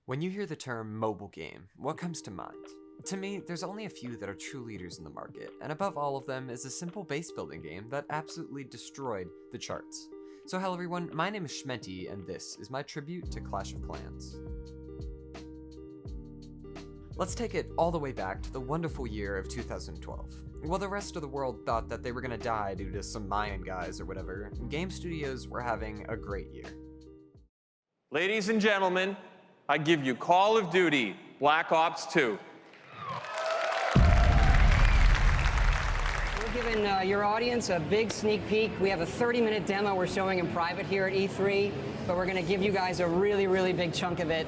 When you hear the term mobile game, what comes to mind? To me, there's only a few that are true leaders in the market, and above all of them is a simple base building game that absolutely destroyed the charts. So hello everyone, my name is Shmenty, and this is my tribute to Clash of Clans. Let's take it all the way back to the wonderful year of 2012. While the rest of the world thought that they were gonna die due to some Mayan guys or whatever, game studios were having a great year. Ladies and gentlemen, I give you Call of Duty Black Ops 2. We're giving your audience a big sneak peek. We have a 30-minute demo we're showing in private here at E3, but we're going to give you guys a really big chunk of it.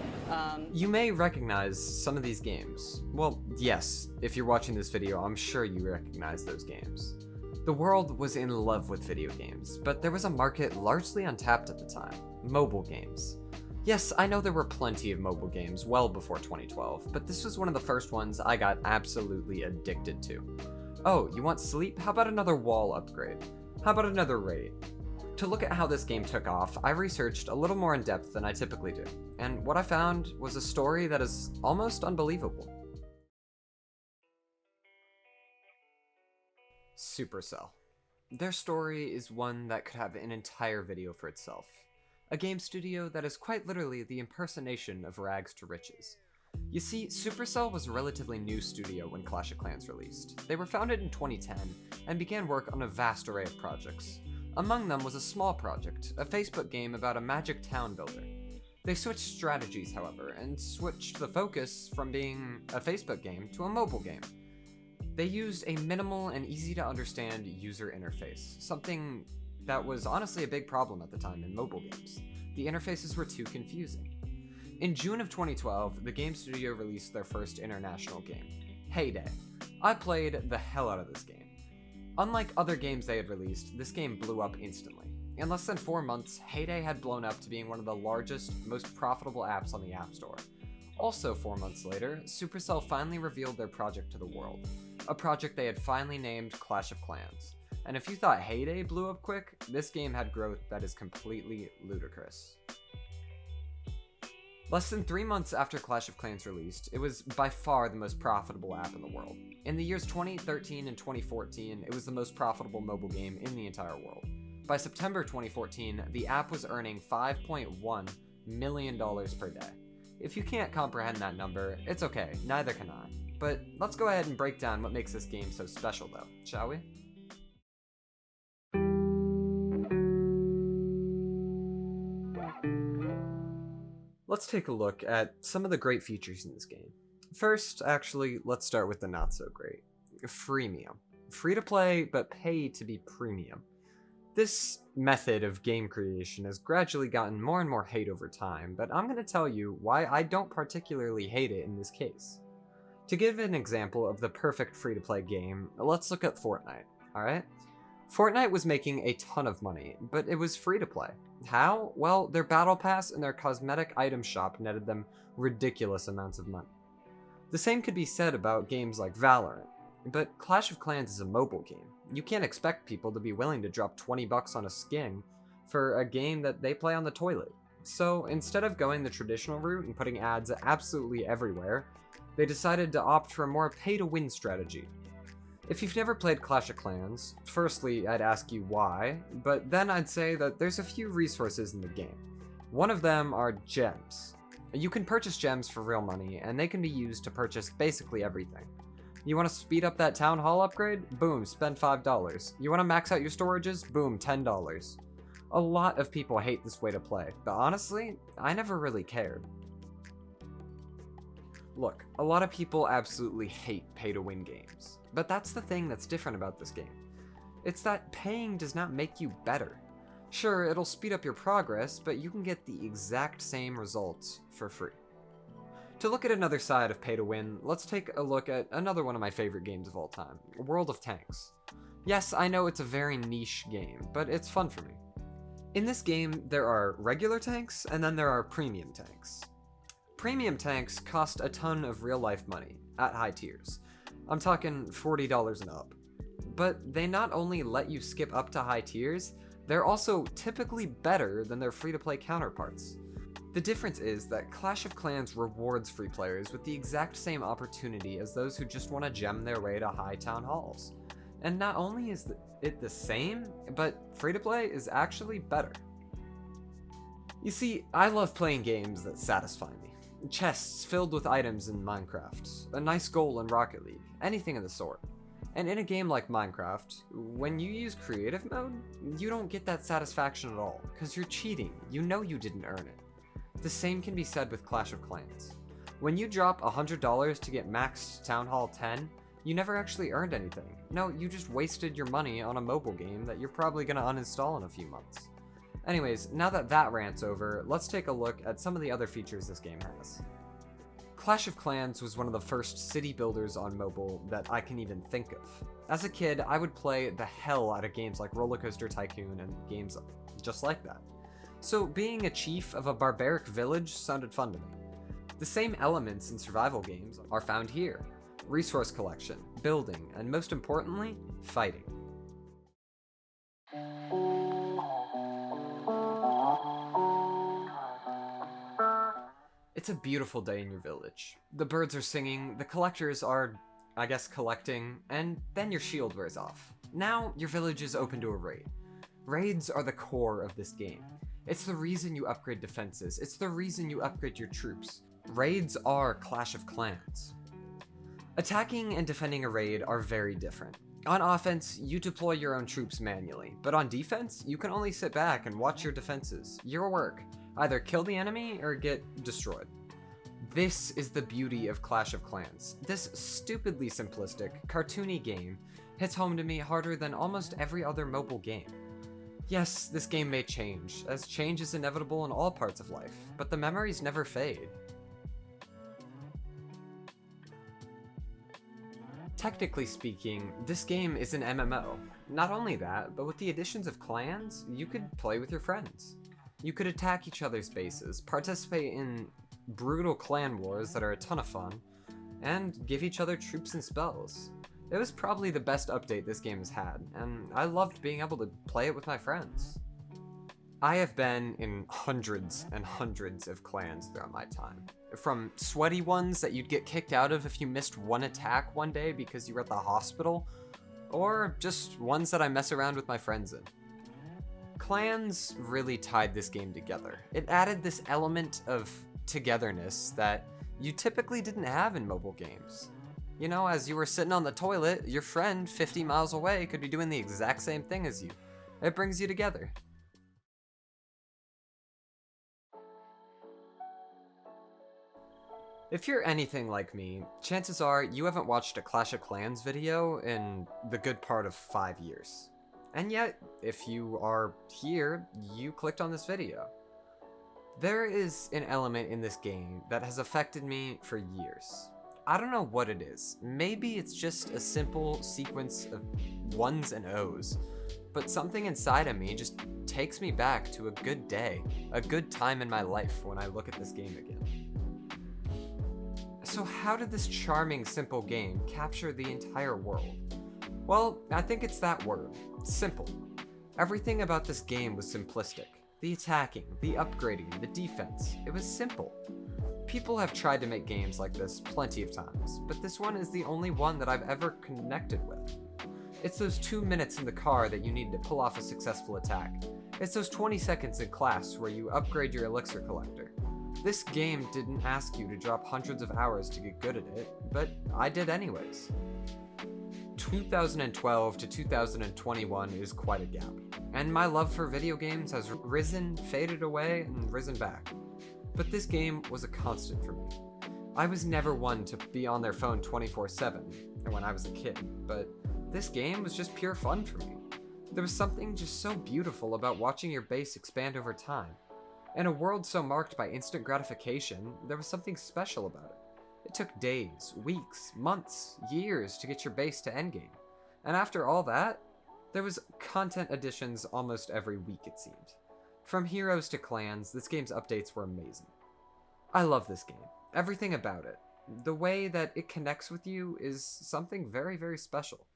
You may recognize some of these games. Well, yes, if you're watching this video, I'm sure you recognize those games. The world was in love with video games, but there was a market largely untapped at the time: mobile games. Yes, I know there were plenty of mobile games well before 2012, but this was one of the first ones I got absolutely addicted to. Oh, you want sleep? How about another wall upgrade? How about another raid? To look at how this game took off, I researched a little more in depth than I typically do, and what I found was a story that is almost unbelievable. Supercell. Their story is one that could have an entire video for itself. A game studio that is quite literally the impersonation of rags to riches. You see, Supercell was a relatively new studio when Clash of Clans released. They were founded in 2010 and began work on a vast array of projects. Among them was a small project, a Facebook game about a magic town builder. They switched strategies, however, and switched the focus from being a Facebook game to a mobile game. They used a minimal and easy to understand user interface, something that was honestly a big problem at the time in mobile games. The interfaces were too confusing. In June of 2012, the game studio released their first international game, Heyday. I played the hell out of this game. Unlike other games they had released, this game blew up instantly. In less than 4 months, Heyday had blown up to being one of the largest, most profitable apps on the App Store. Also 4 months later, Supercell finally revealed their project to the world, a project they had finally named Clash of Clans. And if you thought Heyday blew up quick, this game had growth that is completely ludicrous. Less than 3 months after Clash of Clans released, it was by far the most profitable app in the world. In the years 2013 and 2014, it was the most profitable mobile game in the entire world. By September 2014, the app was earning $5.1 million per day. If you can't comprehend that number, it's okay, neither can I. But let's go ahead and break down what makes this game so special though, shall we? Let's take a look at some of the great features in this game. First, actually, let's start with the not so great. Freemium. Free to play, but pay to be premium. This method of game creation has gradually gotten more and more hate over time, but I'm going to tell you why I don't particularly hate it in this case. To give an example of the perfect free-to-play game, let's look at Fortnite, alright? Fortnite was making a ton of money, but it was free to play. How? Well, their battle pass and their cosmetic item shop netted them ridiculous amounts of money. The same could be said about games like Valorant, but Clash of Clans is a mobile game. You can't expect people to be willing to drop 20 bucks on a skin for a game that they play on the toilet. So instead of going the traditional route and putting ads absolutely everywhere, they decided to opt for a more pay-to-win strategy. If you've never played Clash of Clans, firstly I'd ask you why, but then I'd say that there's a few resources in the game. One of them are gems. You can purchase gems for real money, and they can be used to purchase basically everything. You want to speed up that town hall upgrade? Boom, spend $5. You want to max out your storages? Boom, $10. A lot of people hate this way to play, but honestly, I never really cared. Look, a lot of people absolutely hate pay-to-win games. But that's the thing that's different about this game. It's that paying does not make you better. Sure, it'll speed up your progress, but you can get the exact same results for free. To look at another side of pay to win, let's take a look at another one of my favorite games of all time, World of Tanks. Yes, I know it's a very niche game, but it's fun for me. In this game, there are regular tanks, and then there are premium tanks. Premium tanks cost a ton of real-life money, at high tiers. I'm talking $40 and up. But they not only let you skip up to high tiers, they're also typically better than their free-to-play counterparts. The difference is that Clash of Clans rewards free players with the exact same opportunity as those who just want to gem their way to high town halls. And not only is it the same, but free-to-play is actually better. You see, I love playing games that satisfy me. Chests filled with items in Minecraft, a nice goal in Rocket League, anything of the sort. And in a game like Minecraft, when you use creative mode, you don't get that satisfaction at all, because you're cheating, you know you didn't earn it. The same can be said with Clash of Clans. When you drop $100 to get maxed Town Hall 10, you never actually earned anything. No, you just wasted your money on a mobile game that you're probably going to uninstall in a few months. Anyways, now that rant's over, let's take a look at some of the other features this game has. Clash of Clans was one of the first city builders on mobile that I can even think of. As a kid, I would play the hell out of games like Roller Coaster Tycoon and games just like that. So being a chief of a barbaric village sounded fun to me. The same elements in survival games are found here. Resource collection, building, and most importantly, fighting. It's a beautiful day in your village. The birds are singing, the collectors are, I guess, collecting, and then your shield wears off. Now, your village is open to a raid. Raids are the core of this game. It's the reason you upgrade defenses, it's the reason you upgrade your troops. Raids are Clash of Clans. Attacking and defending a raid are very different. On offense, you deploy your own troops manually, but on defense, you can only sit back and watch your defenses. Your work. Either kill the enemy or get destroyed. This is the beauty of Clash of Clans. This stupidly simplistic, cartoony game hits home to me harder than almost every other mobile game. Yes, this game may change, as change is inevitable in all parts of life, but the memories never fade. Technically speaking, this game is an MMO. Not only that, but with the additions of clans, you could play with your friends. You could attack each other's bases, participate in brutal clan wars that are a ton of fun, and give each other troops and spells. It was probably the best update this game has had, and I loved being able to play it with my friends. I have been in hundreds and hundreds of clans throughout my time. From sweaty ones that you'd get kicked out of if you missed one attack one day because you were at the hospital, or just ones that I mess around with my friends in. Clans really tied this game together. It added this element of togetherness that you typically didn't have in mobile games. You know, as you were sitting on the toilet, your friend 50 miles away could be doing the exact same thing as you. It brings you together. If you're anything like me, chances are you haven't watched a Clash of Clans video in the good part of 5 years. And yet, if you are here, you clicked on this video. There is an element in this game that has affected me for years. I don't know what it is. Maybe it's just a simple sequence of ones and O's, but something inside of me just takes me back to a good day, a good time in my life when I look at this game again. So how did this charming, simple game capture the entire world? Well, I think it's that word, simple. Everything about this game was simplistic. The attacking, the upgrading, the defense, it was simple. People have tried to make games like this plenty of times, but this one is the only one that I've ever connected with. It's those 2 minutes in the car that you need to pull off a successful attack. It's those 20 seconds in class where you upgrade your elixir collector. This game didn't ask you to drop hundreds of hours to get good at it, but I did anyways. 2012 to 2021 is quite a gap, and my love for video games has risen, faded away, and risen back. But this game was a constant for me. I was never one to be on their phone 24/7 when I was a kid, but this game was just pure fun for me. There was something just so beautiful about watching your base expand over time. In a world so marked by instant gratification, there was something special about it. It took days, weeks, months, years to get your base to endgame. And after all that, there was content additions almost every week, it seemed. From heroes to clans, this game's updates were amazing. I love this game. Everything about it. The way that it connects with you is something very, very special.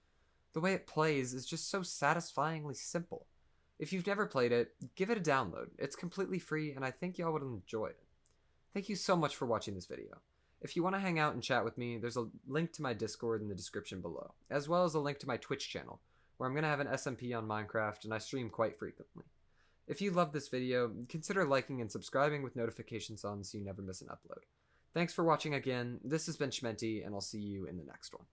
The way it plays is just so satisfyingly simple. If you've never played it, give it a download. It's completely free, and I think y'all would enjoy it. Thank you so much for watching this video. If you want to hang out and chat with me, there's a link to my Discord in the description below, as well as a link to my Twitch channel, where I'm going to have an SMP on Minecraft and I stream quite frequently. If you loved this video, consider liking and subscribing with notifications on so you never miss an upload. Thanks for watching again. This has been Shmenty, and I'll see you in the next one.